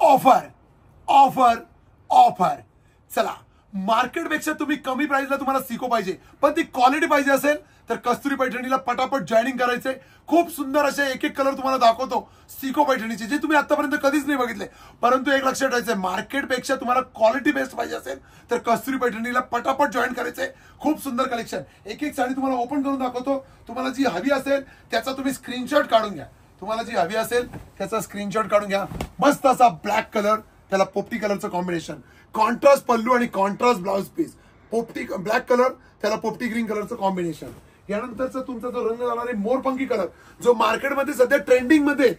Offer offer offer. चला, मार्केटपेक्षा तुम्ही कमी प्राइसला तुम्हाला सिको पाहिजे पण ती क्वालिटी पाहिजे असेल तर कस्तुरी पैठणीला पटापट जॉईनिंग करायचंय. खूप सुंदर असे एक एक कलर तुम्हाला दाखवतो सिको पैठणीचे, जे तुम्ही आतापर्यंत कधीच नाही बघितले. परंतु एक लक्षात ठेवायचंय, मार्केटपेक्षा तुम्हाला क्वालिटी बेस्ट पाहिजे असेल तर कस्तुरी पैठणीला पटापट जॉईन करायचंय. खूप सुंदर कलेक्शन. एक एक साडी तुम्हाला ओपन करून दाखवतो. तुम्हाला जी हवी असेल त्याचा तुम्ही स्क्रीनशॉट काढून घ्या. तुम्हाला जी हवी असेल त्याचा स्क्रीनशॉट काढून घ्या. मस्त असा ब्लॅक कलर, त्याला पोपटी कलरचं कॉम्बिनेशन, कॉन्ट्रास्ट पल्लू आणि कॉन्ट्रास्ट ब्लाउज पीस. पोपटी ब्लॅक कलर, त्याला पोपटी ग्रीन कलरचं कॉम्बिनेशन. यानंतरचा तुमचा जो रंग जाणार आहे मोरपंखी कलर, जो मार्केटमध्ये सध्या ट्रेंडिंग मध्ये.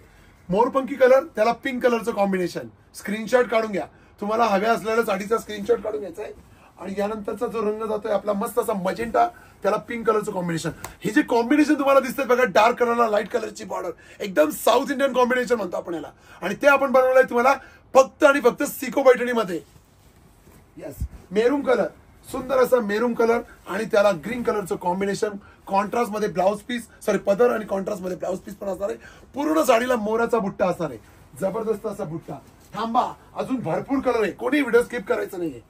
मोरपंखी कलर, त्याला पिंक कलरचं कॉम्बिनेशन. स्क्रीनशॉट काढून घ्या. तुम्हाला हव्या असलेल्या साडीचा स्क्रीनशॉट काढून घ्यायचा आहे. आणि यानंतरचा जो रंग जातोय आपला मस्त असा मजेंटा, त्याला पिंक कलरचं कॉम्बिनेशन. हे जे कॉम्बिनेशन तुम्हाला दिसतंय बघा, डार्क कलरला लाईट कलरची बॉर्डर, एकदम साऊथ इंडियन कॉम्बिनेशन म्हणतो आपण याला. आणि ते आपण बनवलंय तुम्हाला फक्त आणि फक्त सिको पैठणीमध्ये. येस, मेरूम कलर, सुंदर असा मेरूम कलर आणि त्याला ग्रीन कलरचं कॉम्बिनेशन. कॉन्ट्रास्ट मध्ये ब्लाउज पीस, सॉरी पदर आणि कॉन्ट्रास्ट मध्ये ब्लाउज पीस पण असणार आहे. पूर्ण साडीला मोराचा बुट्टा असणार आहे, जबरदस्त असा बुट्टा. थांबा, अजून भरपूर कलर आहे, कोणी व्हिडिओ स्किप करायचं नाहीये.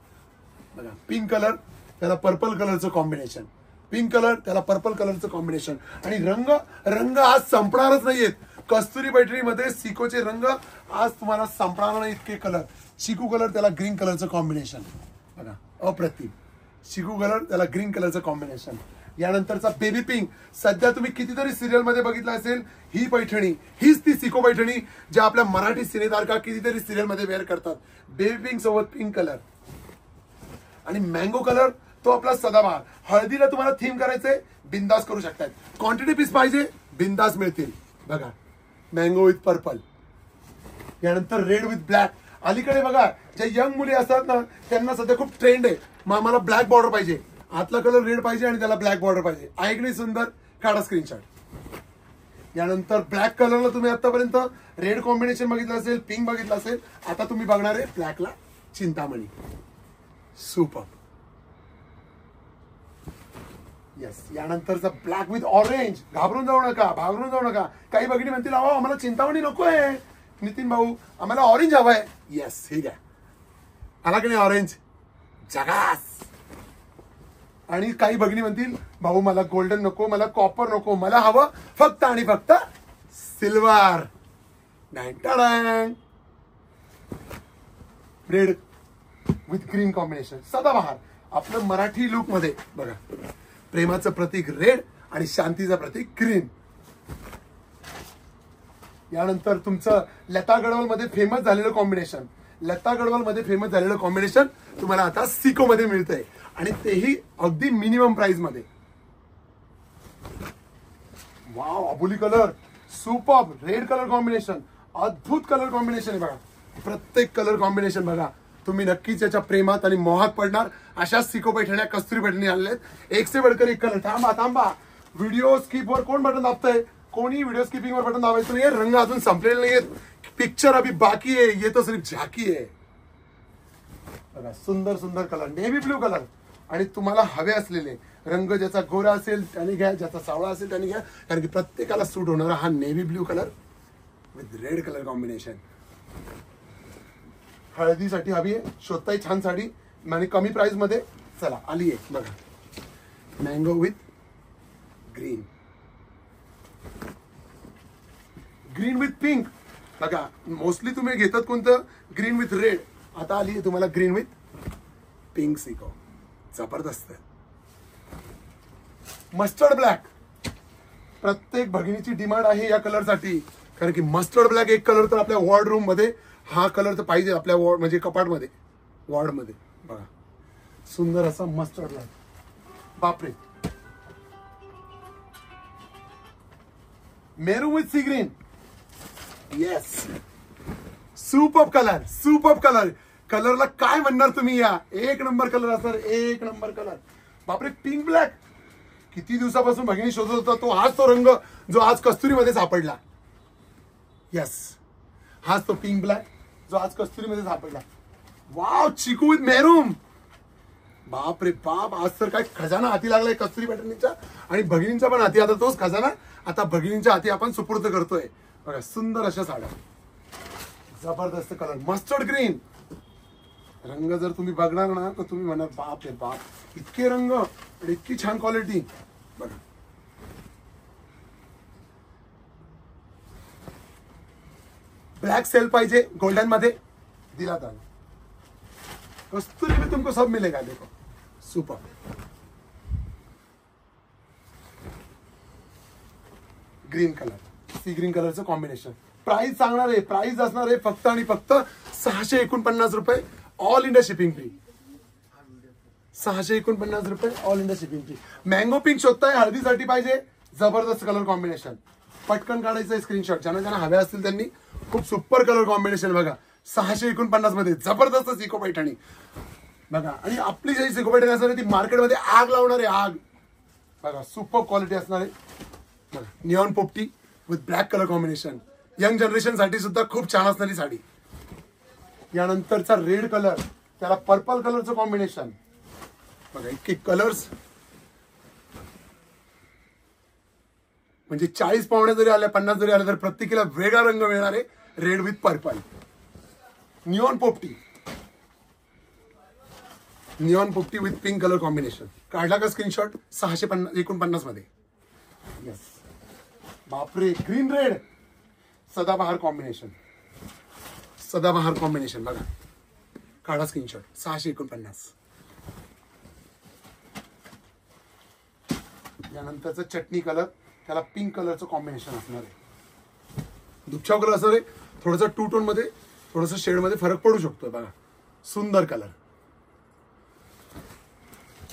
बघा, पिंक कलर, त्याला पर्पल कलरचं कॉम्बिनेशन. पिंक कलर, त्याला पर्पल कलरचं कॉम्बिनेशन. आणि रंग रंग आज संपणारच नाहीयेत. कस्तुरी पैठणीमध्ये सिकोचे रंग आज तुम्हाला संपणार नाही इतके कलर. चिकू कलर, त्याला ग्रीन कलरचं कॉम्बिनेशन. बघा, अप्रतिम. चिकू कलर, त्याला ग्रीन कलरचं कॉम्बिनेशन. यानंतरचा बेबी पिंक, सध्या तुम्ही कितीतरी सिरियल मध्ये बघितलं असेल, ही पैठणी, हीच ती सिको पैठणी ज्या आपल्या मराठी सिनेतारका कितीतरी सिरियल मध्ये वेअर करतात. बेबी पिंक सोबत पिंक कलर आणि मँगो कलर, तो आपला सदाबहार. हळदीला तुम्हाला थीम करायचंय, बिंदास करू शकतात. क्वांटिटी पीस पाहिजे, बिंदास मिळतील. बघा, मँगो विथ पर्पल. यानंतर रेड विथ ब्लॅक. अलीकडे बघा, ज्या यंग मुली असतात ना, त्यांना सध्या खूप ट्रेंड आहे, मग आम्हाला ब्लॅक बॉर्डर पाहिजे, आतला कलर रेड पाहिजे आणि त्याला ब्लॅक बॉर्डर पाहिजे. आहे की नाही सुंदर? काढा स्क्रीनशॉट. यानंतर ब्लॅक कलरला तुम्ही आतापर्यंत रेड कॉम्बिनेशन बघितलं असेल, पिंक बघितलं असेल, आता तुम्ही बघणार आहे ब्लॅकला चिंतामणी. सुपर. येस, यानंतरचा ब्लॅक विथ ऑरेंज. घाबरून जाऊ नका, घाबरून जाऊ नका. काही भगिनी म्हणतील, अहो आम्हाला चिंतामणी नकोय नितीन भाऊ, आम्हाला ऑरेंज हवाय. येस, ठीक आहे, आला की नाही ऑरेंज? जगास. आणि काही भगिनी म्हणतील, भाऊ मला गोल्डन नको, मला कॉपर नको, मला हवं फक्त आणि फक्त silver. Red with green combination, सदाबहार. आपलं मराठी लुक मध्ये बघा, प्रेमाचं प्रतीक रेड आणि शांतीचं प्रतीक ग्रीन. यानंतर तुमचं लता गडवाल मध्ये फेमस झालेलं कॉम्बिनेशन, लता गडवाल मध्ये फेमस झालेलं कॉम्बिनेशन तुम्हाला आता सिको मध्ये मिळतंय आणि तेही अगदी मिनिमम प्राइस मध्ये. वाव, अबोली colour, super. Red colour combination, अद्भुत कलर कॉम्बिनेशन आहे बघा. प्रत्येक कलर कॉम्बिनेशन बघा, तुम्ही नक्कीच याच्या प्रेमात आणि मोहात पडणार. अशा सिको पैठण्या, कस्तुरी पैठणी आणलेत, एक से बढ़कर एक कलर. थांबा थांबा, व्हिडिओ स्किप वर कोण बटन दाबतंय? कोणी व्हिडिओ स्किपिंग वर बटन दाबायचं नाहीये. रंग अजून संपलेले नाहीयेत, पिक्चर अभी बाकी आहे, ये तो सिर्फ झाकी आहे. बघा, सुंदर सुंदर कलर, नेव्ही ब्लू कलर. आणि तुम्हाला हवे असलेले रंग, ज्याचा गोरा असेल त्याने घ्या, ज्याचा सावळा असेल त्याने घ्या, कारण की प्रत्येकाला सूट होणारा हा navy blue colour with red colour combination. हळदीसाठी हवी आहे, शोधताय छान साडी आणि कमी प्राइस मध्ये. चला, आली आहे बघा, mango with green, green with pink. बघा, मोस्टली तुम्ही घेतात कोणतं? Green with red. आता आली आहे तुम्हाला ग्रीन विथ पिंक सिको. जबरदस्त. मस्टर्ड ब्लॅक, प्रत्येक भगिनीची डिमांड आहे या कलरसाठी, कारण की मस्टर्ड ब्लॅक एक कलर तर आपल्या वॉर्ड रूम मध्ये हा कलर तर पाहिजे, आपल्या वॉर्ड म्हणजे कपाट मध्ये, वॉर्ड मध्ये. बघा, सुंदर असा मस्टर्ड ब्लॅक. बापरे. Maroon with sea green. Yes, super colour, super colour. कलरला काय म्हणणार तुम्ही? या एक नंबर कलर असणार, एक नंबर कलर. बापरे, पिंक ब्लॅक. किती दिवसापासून भगिनी शोधत होता तो, हाच तो रंग जो आज कस्तुरीमध्ये सापडला. येस, हाच तो पिंक ब्लॅक जो आज कस्तुरीमध्ये सापडला. वाव, चिकू विथ मेरूम. बाप रे बाप, आज तर काय खजाना हाती लागलाय कस्तुरी पैठणीचा आणि भगिनींचा पण हाती. आता तोच खजाना आता भगिनींच्या हाती आपण सुपूर्द करतोय. बघा, सुंदर अशा साड्या, जबरदस्त कलर, मस्टर्ड ग्रीन रंग जर तुम्ही बघणार ना तर तुम्ही म्हणाल बाप रे बाप, इतके रंग आणि इतकी छान क्वालिटी बघा. ब्लैक सेल पाहिजे गोल्डन मध्ये दिला था, कस्तूरी में तुमको सब मिलेगा. देखो super. Green colour, sea green कलरचं कॉम्बिनेशन. प्राइस सांगणार आहे, प्राइस असणार आहे फक्त आणि फक्त 649 रुपये, ऑल इंडिया शिपिंग फ्री. 649 रुपये, all India shipping free. Mango pink शोधताय, हळदीसाठी पाहिजे, जबरदस्त कलर कॉम्बिनेशन. पटकन काढायचं स्क्रीनशॉट, ज्यांना ज्यांना हवे असतील त्यांनी. खूप सुपर कलर कॉम्बिनेशन बघा, 649 मध्ये जबरदस्त सिको पैठणी बघा. आणि आपली जी सिको पैठणी असणार आहे ती मार्केटमध्ये आग लावणार आहे, आग बघा. सुपर क्वालिटी असणार आहे बघा. निऑन पोपटी with black colour combination, young generation साठी सुद्धा खूप छान असणारी साडी. यानंतरचा रेड कलर, त्याला पर्पल कलरचं कॉम्बिनेशन बघा. इतके कलर्स म्हणजे 40 पावण्या जरी आल्या, 50 जरी आल्या तर प्रत्येकीला वेगळा रंग मिळणार आहे. Red with purple. निऑन पोपटी, निऑन पोपटी विथ पिंक कलर कॉम्बिनेशन. काढला का स्क्रीनशॉट? 649 मध्ये. यस, बापरे. ग्रीन रेड सदाबहार कॉम्बिनेशन, सदाबहार कॉम्बिनेशन बघा. काढा स्क्रीनशॉट. 649. यानंतरचं चटणी कलर, त्याला पिंक कलरचं कॉम्बिनेशन असणार आहे. दुपछाव कलर असणार आहे. थोडंसं टू टोन मध्ये, थोडंसं शेड मध्ये फरक पडू शकतो बघा. सुंदर कलर.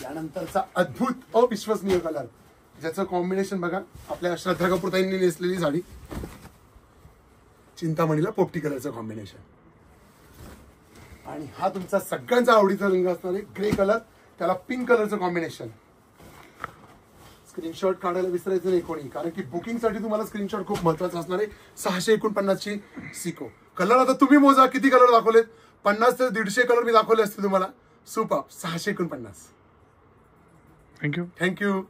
यानंतरचा अद्भुत अविश्वसनीय कलर, ज्याचं कॉम्बिनेशन बघा. आपल्या श्रद्धा कपूर ताईंनी नेसलेली साडी, चिंतामणीला पोपटी कलरचं कॉम्बिनेशन. आणि हा तुमचा सगळ्यांचा आवडीचा रंग असणार आहे, ग्रे कलर, त्याला पिंक कलरचं कॉम्बिनेशन. स्क्रीनशॉट काढायला विसरायचं नाही कोणी, कारण की बुकिंगसाठी तुम्हाला स्क्रीनशॉट खूप महत्वाचा असणार आहे. 649 ची सिको. कलर आता तुम्ही मोजा किती कलर दाखवलेत. 50 ते 150 कलर मी दाखवले असते तुम्हाला. सुपर. 649. थँक्यू. थँक्यू.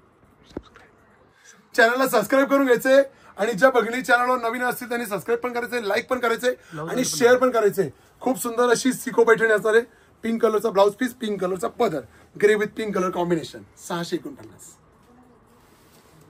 चॅनलला सबस्क्राईब करून घ्यायचंय, आणि ज्या भगिनी चॅनलवर नवीन असतील त्यांनी सबस्क्राईब पण करायचंय, लाईक पण करायचंय आणि शेअर पण करायचंय. खूप सुंदर अशी सिको पैठणी असणार आहे. पिंक कलरचा ब्लाउज पीस, पिंक कलरचा पदर, grey with pink colour combination. 649.